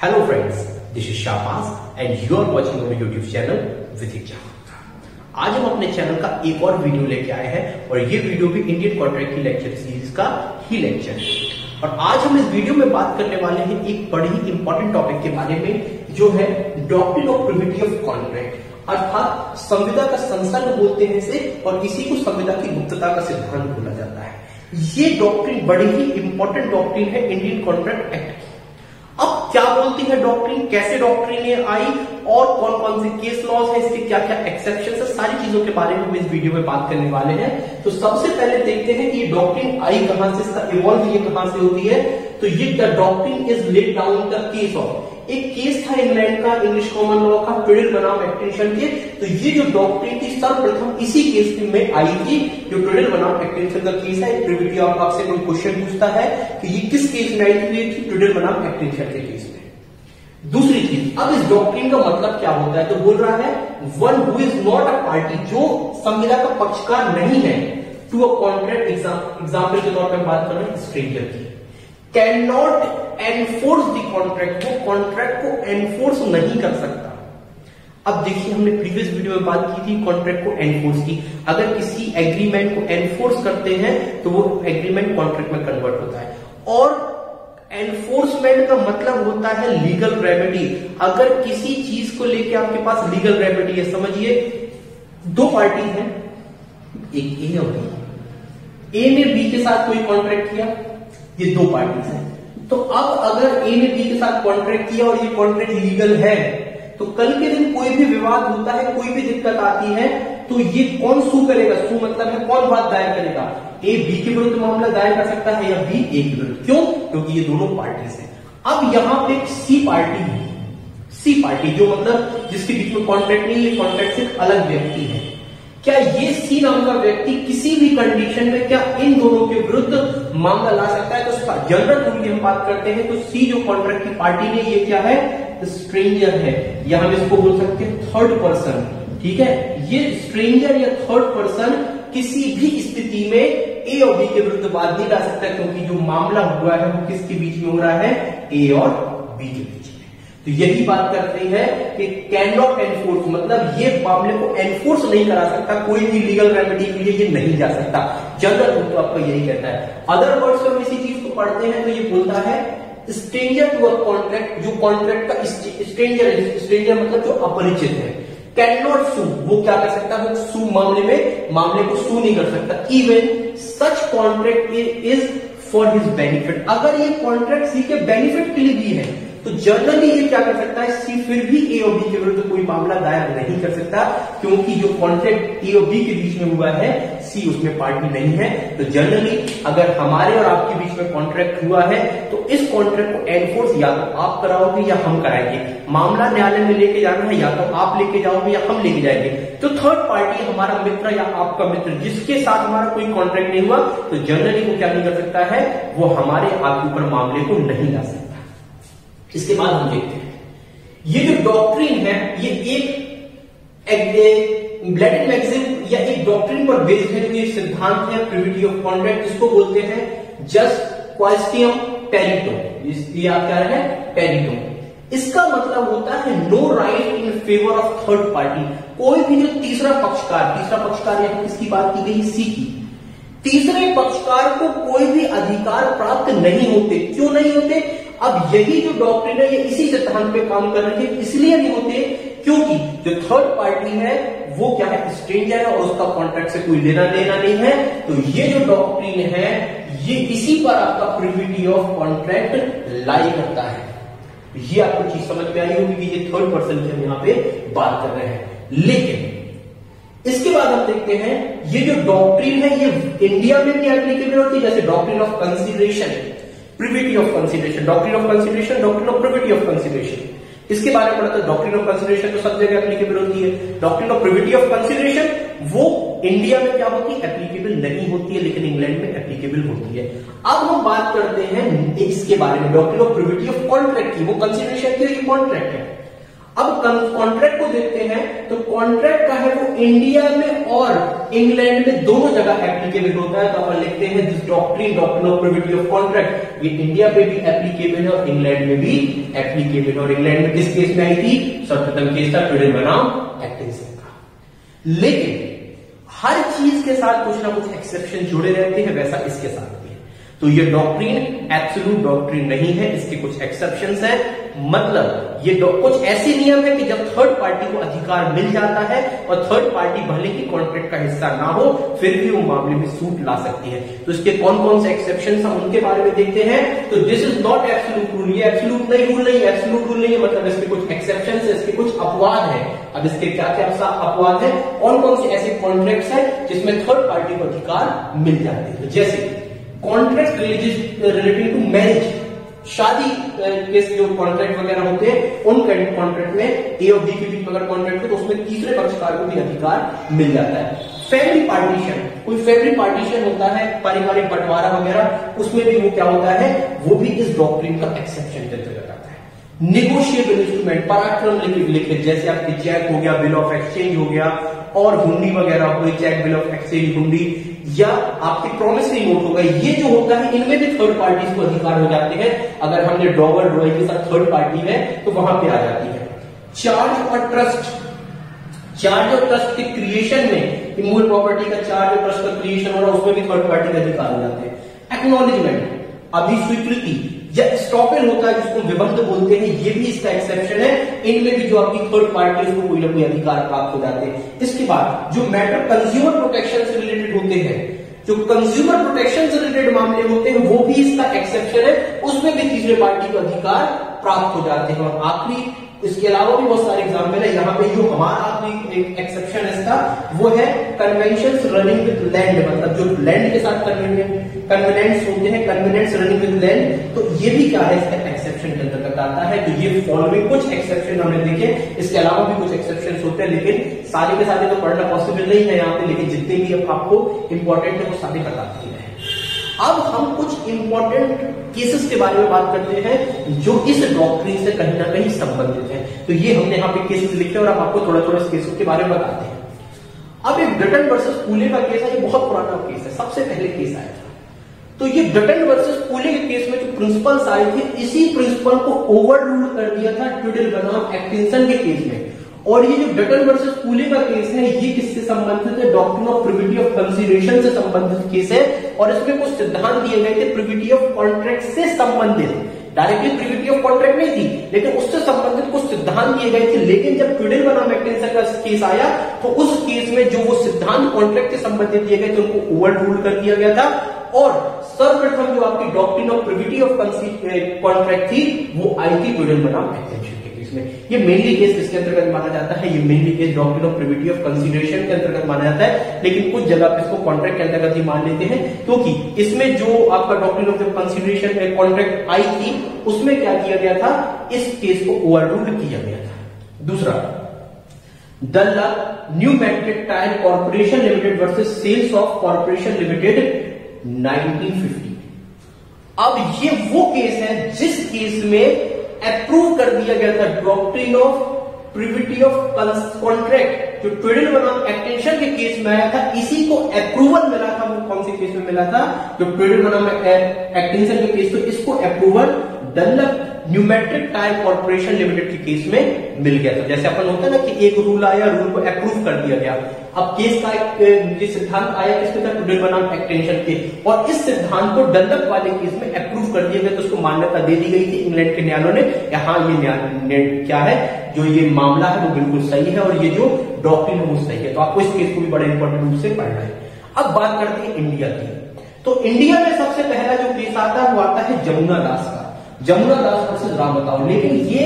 Hello friends, this is Shahbaz and you are watching our YouTube channel Vidya। आज हम अपने channel का एक और वीडियो लेके आए हैं और ये वीडियो भी इंडियन कॉन्ट्रैक्ट की लेक्चर सीरीज का ही लेक्चर है। और आज हम इस वीडियो में बात करने वाले हैं एक बड़ी ही इंपॉर्टेंट टॉपिक के बारे में, जो है doctrine of privity of contract, अर्थात संविदा का संसर्ग बोलते हैं इसे, और इसी को संविदा की गुप्तता का सिद्धांत बोला जाता है। ये डॉक्ट्रिन बड़ी ही इंपॉर्टेंट डॉक्ट्रिन है इंडियन कॉन्ट्रैक्ट एक्ट की। अब क्या बोलती है डॉक्ट्रिन, कैसे डॉक्ट्रिन ये आई और कौन कौन से केस लॉज है, इसके क्या क्या एक्सेप्शन है, सारी चीजों के बारे में हम इस वीडियो में बात करने वाले हैं। तो सबसे पहले देखते हैं कि ये डॉक्ट्रिन आई कहां से, इसका इवॉल्व ये कहां से होती है। तो ये the doctrine is laid down the case of, एक केस था इंग्लैंड का इंग्लिश कॉमन लॉ का ट्रेडल बनाम एक्सटेंशन के। तो ये जो डॉक्ट्रिन थी सर्वप्रथम इसी केस में आई थी, जो ट्रेडल बनाम एक्सटेंशन का केस है। प्रिविटी ऑफ आपसे कोई क्वेश्चन पूछता है कि ये किस केस में आई थी, ट्रेडल बनाम एक्सटेंशन के केस में। दूसरी चीज, अब इस डॉक्ट्रिन का मतलब क्या होता है, तो बोल रहा है one who is not a party, जो संविदा का पक्षकार नहीं है, टू अ कॉन्ट्रैक्ट, एग्जाम्पल के तौर पर बात कर रहे हैं स्ट्रेंजर की, can not enforce the contract, वो कॉन्ट्रैक्ट को एनफोर्स नहीं कर सकता। अब देखिए, हमने प्रीवियस वीडियो में बात की थी कॉन्ट्रैक्ट को एनफोर्स की। अगर किसी एग्रीमेंट को एनफोर्स करते हैं तो वो एग्रीमेंट कॉन्ट्रैक्ट में कन्वर्ट होता है। और एनफोर्समेंट का मतलब होता है लीगल रेमेडी। अगर किसी चीज को लेके आपके पास लीगल रेमेडी है, समझिए दो पार्टी हैं, एक ए और बी, ए ने बी के साथ कोई कॉन्ट्रैक्ट किया, ये दो पार्टीज हैं। तो अब अगर ए ने बी के साथ कॉन्ट्रैक्ट किया और ये कॉन्ट्रैक्ट लीगल है, तो कल के दिन कोई भी विवाद होता है, कोई भी दिक्कत आती है, तो ये कौन सू करेगा, सू मतलब है कौन बात दायर करेगा, ए बी के विरुद्ध मामला दायर कर सकता है या बी ए के विरुद्ध। क्यों? क्योंकि ये दोनों पार्टीज हैं। अब यहां पे एक सी पार्टी है, सी पार्टी जो मतलब जिसके बीच में कॉन्ट्रैक्ट नहीं, ये कॉन्ट्रैक्ट से अलग व्यक्ति है। क्या ये सी नाम का व्यक्ति किसी भी कंडीशन में क्या इन दोनों के विरुद्ध मामला ला सकता है? तो जनरल रूल की हम बात करते हैं तो सी जो कॉन्ट्रैक्ट की पार्टी ने, ये क्या है, स्ट्रेंजर है, या हम इसको बोल सकते हैं थर्ड पर्सन। ठीक है, ये स्ट्रेंजर या थर्ड पर्सन किसी भी स्थिति में ए और बी के विरुद्ध बात नहीं ला सकता, क्योंकि जो मामला हुआ है वो किसके बीच में हो रहा है, ए और बी के बीच में। तो यही बात करते हैं कि कैन नॉट एनफोर्स, मतलब ये मामले को एनफोर्स नहीं करा सकता, कोई भी लीगल रेमेडी के लिए ये नहीं जा सकता। जनरल रूल तो आपका यही कहता है। अदर वर्ड्स में हम इसी चीज को पढ़ते हैं तो ये बोलता है स्ट्रेंजर टू अ कॉन्ट्रैक्ट, जो कॉन्ट्रैक्ट का स्ट्रेंजर मतलब जो अपरिचित है, कैन नॉट सू, वो क्या कर सकता है, सू मामले को सू नहीं कर सकता। Even such contract is for his benefit, अगर ये कॉन्ट्रैक्ट सी के बेनिफिट के लिए भी है तो जनरली ये क्या कर सकता है, सी फिर भी ए और बी के विरुद्ध कोई मामला दायर नहीं कर सकता, क्योंकि जो कॉन्ट्रैक्ट ए और बी के बीच में हुआ है, सी उसमें पार्टी नहीं है। तो जनरली अगर हमारे और आपके बीच में कॉन्ट्रैक्ट हुआ है तो इस कॉन्ट्रैक्ट को एनफोर्स या तो आप कराओगे या हम कराएंगे। मामला न्यायालय में लेके जाना है, या तो आप लेके जाओगे या हम लेके जाएंगे। तो थर्ड पार्टी हमारा मित्र या आपका मित्र जिसके साथ हमारा कोई कॉन्ट्रैक्ट नहीं हुआ, तो जनरली वो क्या नहीं कर सकता है, वो हमारे आपके ऊपर मामले को नहीं ला सकता। इसके बाद हम देखते हैं ये जो डॉक्ट्रिन है, ये एक लैटिन मैक्सिम या एक डॉक्ट्रिन पर बेस्ड है, ये सिद्धांत है प्रिविटी ऑफ कॉन्ट्रैक्ट, जिसको बोलते हैं जस्ट क्वास्टियम पेरिटो। ये आप क्या है, पेरिटो। इसका मतलब होता है no right in favour of third party, कोई भी जो तीसरा पक्षकार यहां किसकी बात की गई, सी की, तीसरे पक्षकार को कोई भी अधिकार प्राप्त नहीं होते। क्यों नहीं होते? अब यही जो डॉक्ट्रिन है ये इसी सिद्धांत पे काम कर रही है, इसलिए नहीं होते क्योंकि जो थर्ड पार्टी है वो क्या है, स्ट्रेंजर है और उसका कॉन्ट्रैक्ट से कोई लेना देना नहीं है। तो ये जो डॉक्ट्रिन है ये इसी पर आपका प्रिविटी ऑफ कॉन्ट्रैक्ट लाई करता है। ये आपको चीज समझ में आई होगी कि ये थर्ड पर्सन की हम यहां पे बात कर रहे हैं। लेकिन इसके बाद हम देखते हैं ये जो डॉक्ट्रिन है ये इंडिया में भी एप्लीकेबल होती है, जैसे doctrine of consideration, privity of consideration, doctrine of consideration, doctrine of privity of consideration. इसके बारे में पढ़ा था। डॉक्ट्रिन ऑफ कंसीडरेशन तो सब जगह एप्लीकेबल होती है। Doctrine of privity of consideration वो इंडिया में क्या होती है, एप्लीकेबल नहीं होती है, लेकिन इंग्लैंड में एप्लीकेबल होती है। अब हम बात करते हैं इसके बारे में, doctrine of privity of contract की, वो कंसीडरेशन की, ये कॉन्ट्रैक्ट है। अब कॉन्ट्रैक्ट को देखते हैं तो कॉन्ट्रैक्ट का है वो इंडिया में और इंग्लैंड में दोनों जगह एप्लीकेबल होता है। तो अपन लिखते हैं this doctrine of privity of contract, ये इंडिया पे भी एप्लीकेबल है और इंग्लैंड में भी एप्लीकेबल है। और इंग्लैंड में किस केस में आई थी? सर्वप्रथम केस था ट्यूडल बनाम एटकिंसन का। लेकिन हर चीज के साथ कुछ ना कुछ एक्सेप्शन जुड़े रहते हैं, वैसा इसके साथ भी है। तो ये डॉक्ट्रिन एब्सोल्यूट डॉक्ट्रिन नहीं है, इसके कुछ एक्सेप्शंस हैं। मतलब ये कुछ ऐसे नियम है कि जब थर्ड पार्टी को अधिकार मिल जाता है और थर्ड पार्टी भले ही कॉन्ट्रैक्ट का हिस्सा ना हो फिर भी वो मामले में सूट ला सकती है। तो इसके कौन कौन से एक्सेप्शंस हम उनके बारे में देखते हैं। तो this is not absolute rule, ये एब्सोल्यूट नहीं रूल नहीं, एब्सोल्यूट रूल नहीं है, मतलब इसके कुछ एक्सेप्शंस है, इसके कुछ अपवाद है। अब इसके क्या क्या अपवाद है, कौन कौन से ऐसे कॉन्ट्रैक्ट्स हैं जिसमें थर्ड पार्टी को अधिकार मिल जाते हैं। जैसे कॉन्ट्रैक्ट रिलेटिंग टू मैरिज, शादी के जो कॉन्ट्रैक्ट वगैरह होते हैं उन कॉन्ट्रैक्ट में ए और बी के बीच अगर कॉन्ट्रैक्ट हो तो उसमें तीसरे पक्षकार को भी अधिकार मिल जाता है। फैमिली पार्टीशन, कोई फैमिली पार्टीशन होता है, पारिवारिक बंटवारा वगैरह, उसमें भी वो क्या होता है, वो भी इस डॉक्ट्रिन का एक्सेप्शन के अंतर्गत आता है। नेगोशिएबल इंस्ट्रूमेंट, पराक्रम लिखित, जैसे आपके चेक हो गया, बिल ऑफ एक्सचेंज हो गया और हुंडी वगैरह हो गई, चेक, बिल ऑफ एक्सचेंज, हुंडी या आपके प्रोमिसरी नोट हो गए, ये जो होता है इनमें भी थर्ड पार्टीज को अधिकार हो जाते हैं। अगर हमने डॉवर ड्रॉई के साथ थर्ड पार्टी है तो वहां पे आ जाती है। चार्ज और ट्रस्ट, चार्ज और ट्रस्ट के क्रिएशन में इमूवेबल प्रॉपर्टी का चार्ज और ट्रस्ट का क्रिएशन हो रहा है, उसमें भी थर्ड पार्टी का अधिकार हो जाते हैं। एक्नॉलेजमेंट, अभिस्वीकृति या स्टॉपेल होता है जिसको विबंध बोलते हैं, ये भी इसका एक्सेप्शन है। इनमें भी जो आपकी थर्ड पार्टी है उसको कोई ना कोई अधिकार प्राप्त हो जाते हैं। इसके बाद जो मैटर कंज्यूमर प्रोटेक्शन से रिलेटेड होते हैं, जो कंज्यूमर प्रोटेक्शन से रिलेटेड मामले होते हैं वो भी इसका एक्सेप्शन है, उसमें भी तीसरे पार्टी को अधिकार प्राप्त हो जाते हैं। और आखिरी, इसके अलावा भी बहुत सारे एग्जाम्पल है। यहाँ पे जो हमारा एक एक्सेप्शन है इसका वो है कन्वेंशंस रनिंग विद लैंड, मतलब जो लैंड के साथ कन्वेनेंट्स होते हैं, कन्वेनेंट्स रनिंग विद लैंड, तो ये भी क्या है, इसका एक्सेप्शन के अंतर्गत आता है। तो ये फॉलोइंग कुछ एक्सेप्शन हमने देखे, इसके अलावा भी कुछ एक्सेप्शन होते हैं, लेकिन सारे के सारे तो पढ़ना पॉसिबल नहीं है यहाँ पे, लेकिन जितने भी आपको इंपॉर्टेंट है वो सारे बताते हैं। अब हम कुछ इंपॉर्टेंट केसेस के बारे में बात करते हैं जो इस डॉक्ट्रिन से कहीं ना कहीं संबंधित है। तो ये हमने यहाँ पे केसेस लिखे और अब आपको थोड़ा थोड़ा इस केसेस के बारे में बताते हैं। अब एक डटन वर्सेस पूले का केस है, ये बहुत पुराना केस है, सबसे पहले केस आया था। तो ये डटन वर्सेस पूले के केस में जो प्रिंसिपल्स आए थे, इसी प्रिंसिपल को ओवर रूल कर दिया था ट्यूडल बनाम एटकिंसन के केस में। और ये जो डटन वर्सेस पूले का केस है ये किससे संबंधित है, doctrine of privity of consideration से संबंधित केस है। और इसमें कुछ सिद्धांत दिए गए थे प्रिविटी ऑफ कॉन्ट्रैक्ट से संबंधित, डायरेक्टली प्रिविटी ऑफ कॉन्ट्रैक्ट नहीं थी लेकिन उससे संबंधित कुछ सिद्धांत दिए गए थे। लेकिन जब ट्यूडल बनाम एटकिंसन का केस आया तो उस केस में जो वो सिद्धांत कॉन्ट्रैक्ट से संबंधित दिए गए थे उनको ओवर रूल कर दिया गया था। और सर्वप्रथम जो आपकी doctrine of privity of contract थी वो आई थी ट्यूडल बनाम एटकिंसन के केस में। ये मेनली केस किसके अंतर्गत माना जाता है, ये mainly case doctrine of privity of consideration के अंतर्गत माना जाता है, लेकिन कुछ जगह पे इसको कॉन्ट्रैक्ट के अंतर्गत ही मान लेते हैं, क्योंकि इसमें जो आपका डॉक्ट्रिन ऑफ कंसीडरेशन कॉन्ट्रैक्ट आई थी उसमें क्या किया गया था, इस केस को ओवर रूल किया गया था। दूसरा, दल्ला new mercantile corporation limited versus sales of corporation limited 1950। अब ये वो केस है जिस केस में अप्रूव कर दिया गया था doctrine of privity of contract, जो ट्यूडल बनाम एटकिंसन के केस में आया था, इसी को अप्रूवल मिला था। वो कौन से केस में मिला था, जो ट्यूडल बनाम एटकिंसन के केस, तो इसको approval Dunlop pneumatic tyre corporation limited के केस में मिल गया था। जैसे अपन होता है ना कि एक रूल आया, रूल को अप्रूव कर दिया गया। अब केस का एक सिद्धांत आया किसमें था, ट्यूडल बनाम एटकिंसन के, और इस सिद्धांत को डनलप वाले केस में अप्रूव कर दिया गया, तो उसको मान्यता दे दी गई थी इंग्लैंड के न्यायालयों ने। यहाँ ये क्या है, जो ये मामला है वो बिल्कुल सही है और ये जो डॉक्ट्रिन है वो सही है। तो आपको इस केस को भी बड़े इंपॉर्टेंट रूप से पढ़ना है। अब बात करते हैं इंडिया की। तो इंडिया में सबसे पहला जो केस आता है वो आता है जमुना दास का, जमुना दास वर्सेस रामताओ। लेकिन ये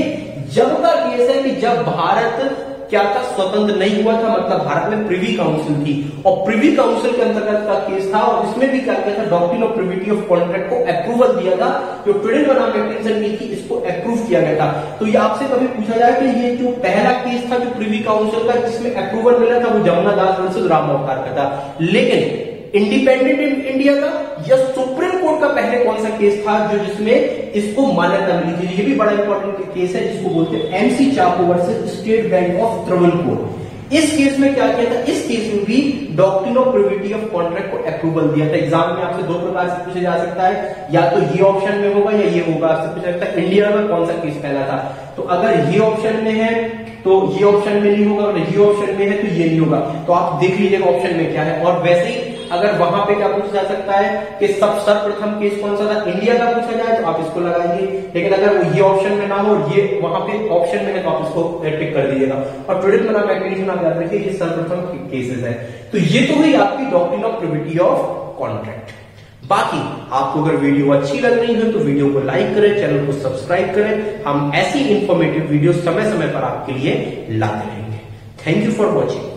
जब का केस है कि जब भारत क्या था, स्वतंत्र नहीं हुआ था, मतलब भारत में प्रिवी काउंसिल थी और प्रिवी काउंसिल के अंतर्गत का केस था। और इसमें भी क्या किया था, doctrine of privity of contract को अप्रूवल दिया था, जो ट्यूडल बनाम एटकिंसन की थी, इसको अप्रूव किया गया था। तो ये आपसे कभी पूछा जाए कि ये जो पहला केस था जो प्रिवी काउंसिल का जिसमें अप्रूवल मिला था वो जमुना दास वर्सेस राम अवतार का था। लेकिन इंडिपेंडेंट इंडिया का या सुप्रीम कोर्ट का पहले कौन सा केस था जो जिसमें इसको मान्यता मिली थी। ये भी बड़ा इंपॉर्टेंट केस है जिसको बोलते हैं MC Chacko versus State Bank of Travancore. इस केस में क्या किया था, इस केस में भी doctrine of privity of contract को अप्रूवल दिया था। एग्जाम में आपसे दो प्रकार से पूछा जा सकता है, या तो ये ऑप्शन में होगा या ये होगा। आपसे पूछा सकता है इंडिया में कौन सा केस पहला था, तो अगर ये ऑप्शन में है तो ये ऑप्शन में नहीं होगा, और ये ऑप्शन में है तो ये नहीं होगा। तो आप देख लीजिएगा ऑप्शन में क्या है। और वैसे ही अगर वहां पे क्या पूछा जा सकता है कि सर्वप्रथम केस कौन सा था, इंडिया का पूछा जाए तो आप इसको लगाइए, लेकिन अगर वो ये ऑप्शन में ना हो और ये वहां पे ऑप्शन में है तो आप इसको टिक कर दीजिएगा। और प्रोडक्ट बना मैकेनिज्म आप याद रखिए, ये सर्वप्रथम केसेस है। तो ये तो हुई आपकी doctrine of privity of contract. बाकी आपको अगर वीडियो अच्छी लग रही है तो वीडियो को लाइक करें, चैनल को सब्सक्राइब करें। हम ऐसी इंफॉर्मेटिव वीडियो समय समय पर आपके लिए लाते रहेंगे। Thank you for watching.